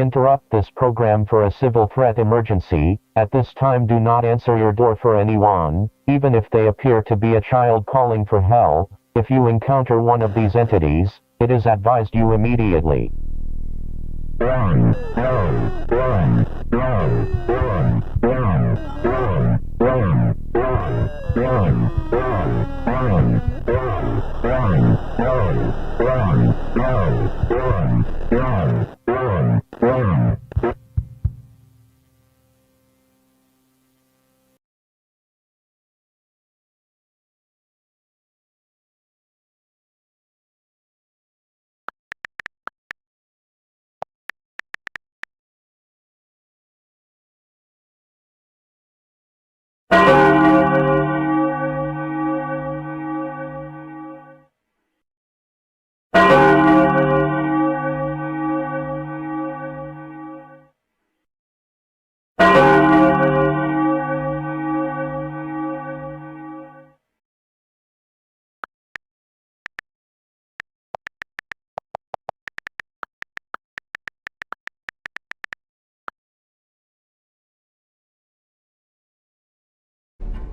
interrupt this program for a civil threat emergency. At this time, do not answer your door for anyone, even if they appear to be a child calling for help. If you encounter one of these entities, it is advised you immediately run, run, run, run, run, run, run, run, run, run, run, run, run, run, run, run, run, run.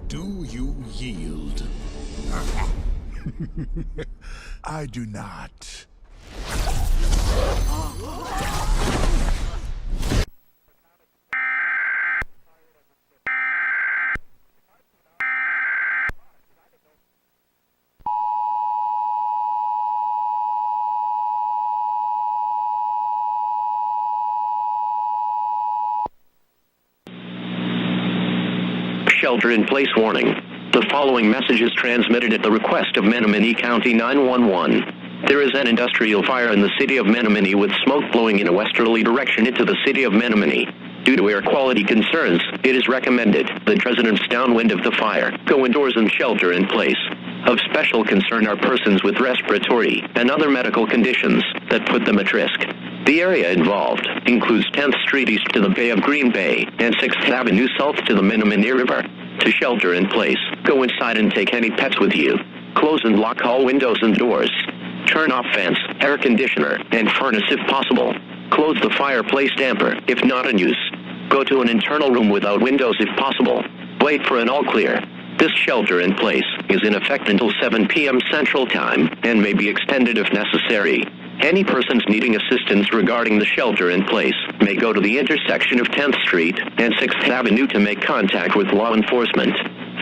Do you yield? I do not. Shelter-in-place warning. The following message is transmitted at the request of Menominee County 911. There is an industrial fire in the city of Menominee with smoke blowing in a westerly direction into the city of Menominee. Due to air quality concerns, it is recommended that residents downwind of the fire go indoors and shelter in place. Of special concern are persons with respiratory and other medical conditions that put them at risk. The area involved includes 10th Street east to the Bay of Green Bay and 6th Avenue south to the Menominee River. To shelter in place, go inside and take any pets with you. Close and lock all windows and doors. Turn off fence, air conditioner, and furnace if possible. Close the fireplace damper if not in use. Go to an internal room without windows if possible. Wait for an all clear. This shelter in place is in effect until 7 p.m. Central Time and may be extended if necessary. Any persons needing assistance regarding the shelter in place may go to the intersection of 10th Street and 6th Avenue to make contact with law enforcement.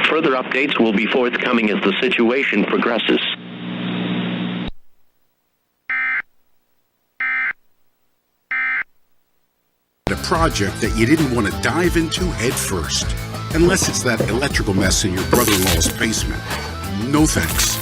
Further updates will be forthcoming as the situation progresses. A project that you didn't want to dive into head first. Unless it's that electrical mess in your brother-in-law's basement. No thanks.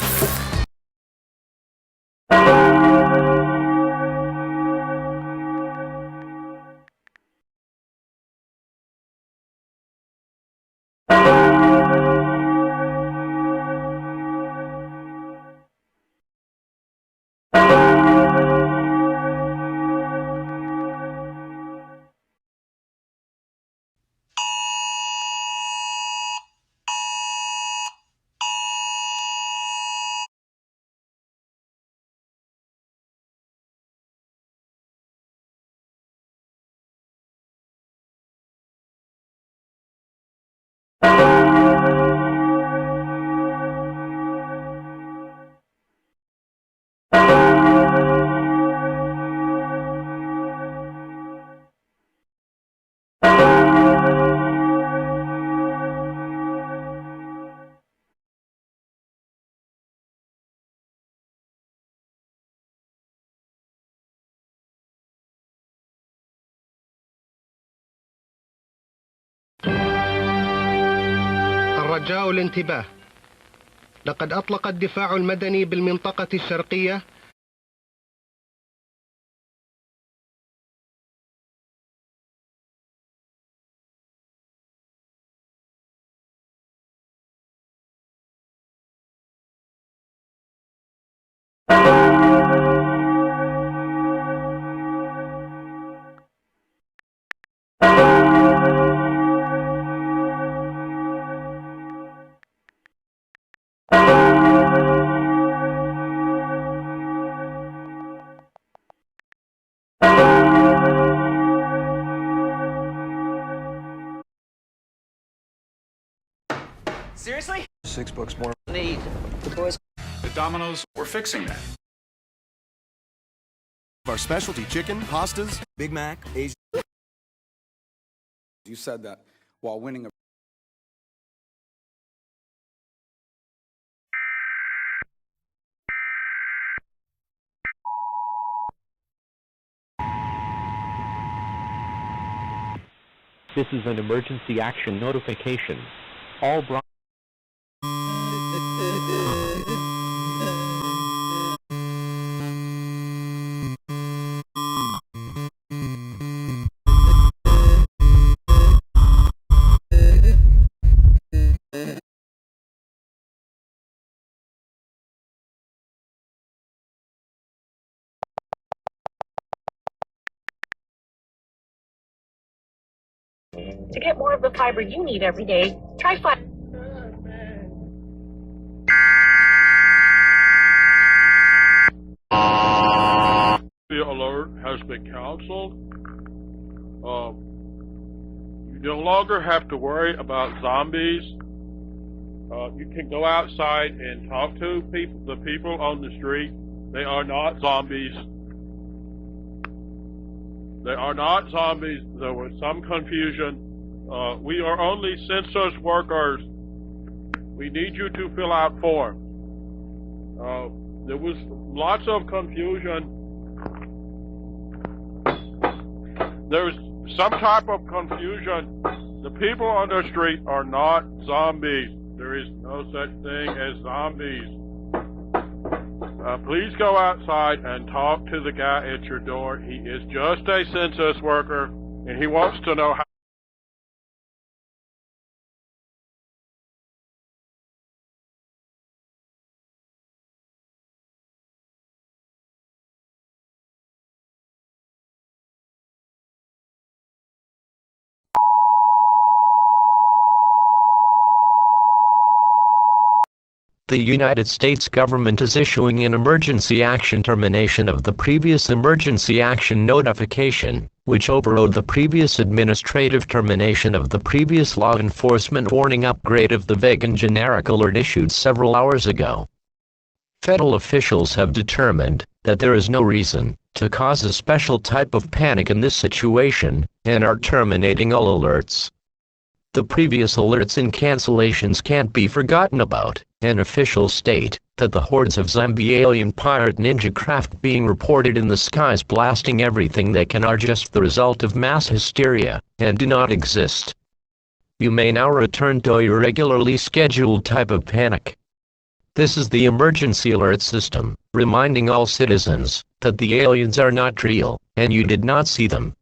الرجاء الانتباه. لقد أطلق الدفاع المدني بالمنطقة الشرقية looks more neat. The boys. The Domino's, we're fixing that. Our specialty chicken, pastas, Big Mac, Asian. You said that while winning a This is an emergency action notification. All To get more of the fiber you need every day, try fiber. The alert has been canceled. You no longer have to worry about zombies. You can go outside and talk to the people on the street. They are not zombies. They are not zombies. There was some confusion. We are only census workers. We need you to fill out forms. There was lots of confusion. There's some type of confusion. The people on the street are not zombies. There is no such thing as zombies. Please go outside and talk to the guy at your door. He is just a census worker, and he wants to know how. The United States government is issuing an emergency action termination of the previous emergency action notification, which overrode the previous administrative termination of the previous law enforcement warning upgrade of the vague and generic alert issued several hours ago. Federal officials have determined that there is no reason to cause a special type of panic in this situation, and are terminating all alerts. The previous alerts and cancellations can't be forgotten about, and officials state that the hordes of zombie alien pirate ninja craft being reported in the skies blasting everything they can are just the result of mass hysteria, and do not exist. You may now return to your regularly scheduled type of panic. This is the emergency alert system, reminding all citizens that the aliens are not real, and you did not see them.